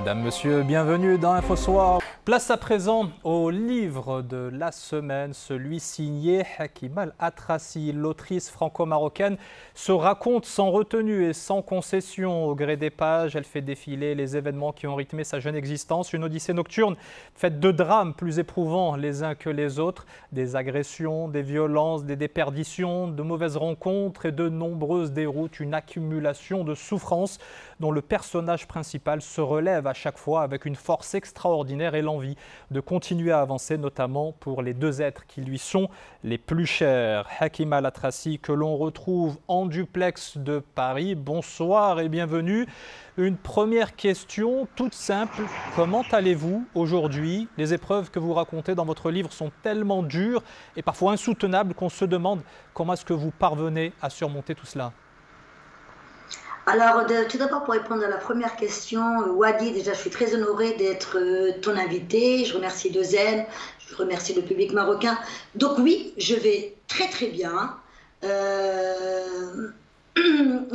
Madame, Monsieur, bienvenue dans InfoSoir. Place à présent au livre de la semaine, celui signé Hakima Al-Atrassi. L'autrice franco-marocaine se raconte sans retenue et sans concession. Au gré des pages, elle fait défiler les événements qui ont rythmé sa jeune existence. Une odyssée nocturne faite de drames plus éprouvants les uns que les autres. Des agressions, des violences, des déperditions, de mauvaises rencontres et de nombreuses déroutes. Une accumulation de souffrances dont le personnage principal se relève à chaque fois avec une force extraordinaire et l'envie de continuer à avancer, notamment pour les deux êtres qui lui sont les plus chers. Hakima Al-Atrassi, que l'on retrouve en duplex de Paris. Bonsoir et bienvenue. Une première question toute simple. Comment allez-vous aujourd'hui? Les épreuves que vous racontez dans votre livre sont tellement dures et parfois insoutenables qu'on se demande comment est-ce que vous parvenez à surmonter tout cela. Alors, tout d'abord, pour répondre à la première question, Wadi, déjà, je suis très honorée d'être ton invité. Je remercie Dezen, je remercie le public marocain. Donc oui, je vais très très bien. Je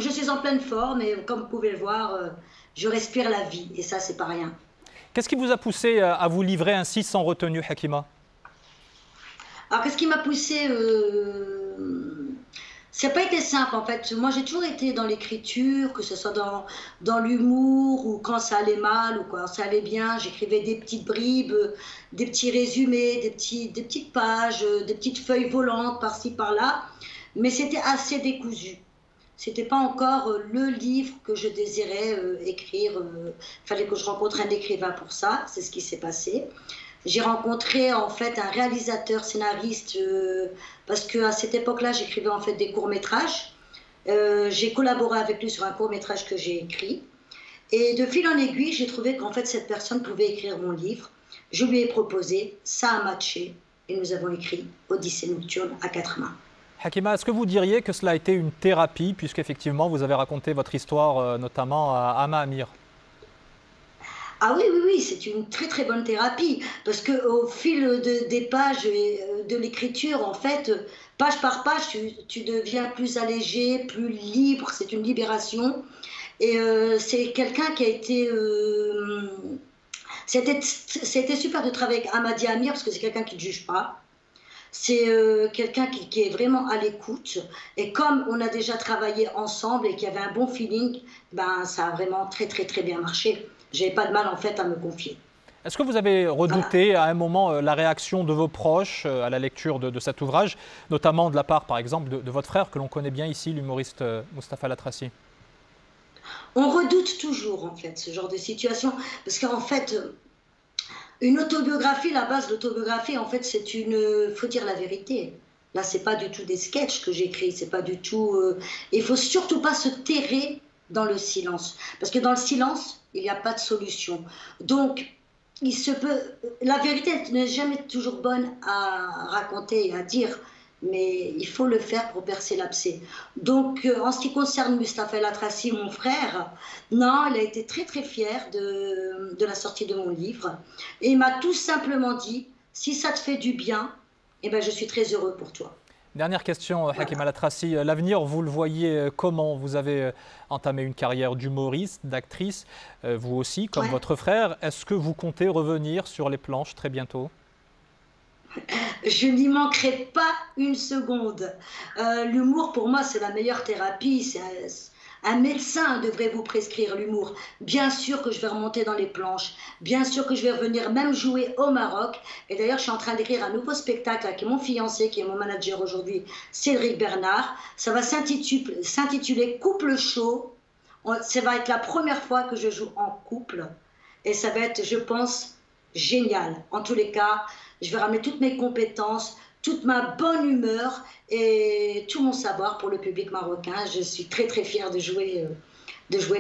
suis en pleine forme et comme vous pouvez le voir, je respire la vie et ça, c'est pas rien. Qu'est-ce qui vous a poussé à vous livrer ainsi sans retenue, Hakima? Alors, qu'est-ce qui m'a poussé ça n'a pas été simple en fait. Moi j'ai toujours été dans l'écriture, que ce soit dans l'humour ou quand ça allait mal ou quand ça allait bien. J'écrivais des petites bribes, des petits résumés, des petites pages, des petites feuilles volantes par-ci par-là. Mais c'était assez décousu. C'était pas encore le livre que je désirais écrire. Il fallait que je rencontre un écrivain pour ça. C'est ce qui s'est passé. J'ai rencontré en fait un réalisateur scénariste parce qu'à cette époque-là, j'écrivais en fait des courts-métrages. J'ai collaboré avec lui sur un court-métrage que j'ai écrit. Et de fil en aiguille, j'ai trouvé qu'en fait cette personne pouvait écrire mon livre. Je lui ai proposé, ça a matché et nous avons écrit Odyssée nocturne à quatre mains. Hakima, est-ce que vous diriez que cela a été une thérapie puisqu'effectivement vous avez raconté votre histoire notamment à Ama Amir? Ah oui, oui, oui, c'est une très très bonne thérapie parce qu'au fil des pages de l'écriture, en fait, page par page, tu deviens plus allégé, plus libre, c'est une libération. Et c'est quelqu'un qui a été... C'était super de travailler avec Amadi Amir parce que c'est quelqu'un qui ne juge pas. C'est quelqu'un qui est vraiment à l'écoute. Et comme on a déjà travaillé ensemble et qu'il y avait un bon feeling, ben, ça a vraiment très très très bien marché. J'avais pas de mal en fait à me confier. Est-ce que vous avez redouté à un moment la réaction de vos proches à la lecture de cet ouvrage, notamment de la part par exemple de votre frère que l'on connaît bien ici, l'humoriste Mustapha Al-Atrassi? On redoute toujours en fait ce genre de situation parce qu'en fait une autobiographie, la base de l'autobiographie en fait c'est une, faut dire la vérité. Là c'est pas du tout des sketchs que j'écris, c'est pas du tout. Il faut surtout pas se terrer dans le silence parce que dans le silence il n'y a pas de solution. Donc, il se peut. La vérité n'est jamais toujours bonne à raconter et à dire, mais il faut le faire pour percer l'abcès. Donc, en ce qui concerne Mustapha Al-Atrassi, mon frère, non, il a été très très fier de la sortie de mon livre. Et il m'a tout simplement dit, si ça te fait du bien, eh ben, je suis très heureux pour toi. Dernière question, Hakima Al-Atrassi. L'avenir, vous le voyez comment? Vous avez entamé une carrière d'humoriste, d'actrice, vous aussi, comme votre frère. Est-ce que vous comptez revenir sur les planches très bientôt? Je n'y manquerai pas une seconde. L'humour, pour moi, c'est la meilleure thérapie. Un médecin devrait vous prescrire l'humour. Bien sûr que je vais remonter dans les planches. Bien sûr que je vais revenir même jouer au Maroc. Et d'ailleurs, je suis en train d'écrire un nouveau spectacle avec mon fiancé, qui est mon manager aujourd'hui, Cédric Bernard. Ça va s'intituler Couple chaud. Ça va être la première fois que je joue en couple. Et ça va être, je pense, génial. En tous les cas, je vais ramener toutes mes compétences, toute ma bonne humeur et tout mon savoir pour le public marocain. Je suis très très fière de jouer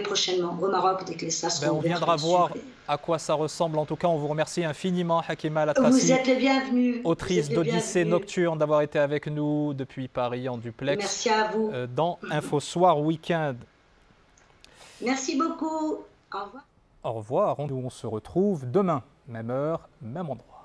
prochainement au Maroc dès que les salles seront ouvertes. On viendra voir à quoi ça ressemble. En tout cas, on vous remercie infiniment, Hakima Al-Atrassi. Vous êtes les bienvenus. Autrice d'Odyssée nocturne, d'avoir été avec nous depuis Paris en duplex. Merci à vous. Dans InfoSoir Week-end. Merci beaucoup. Au revoir. Au revoir. On se retrouve demain, même heure, même endroit.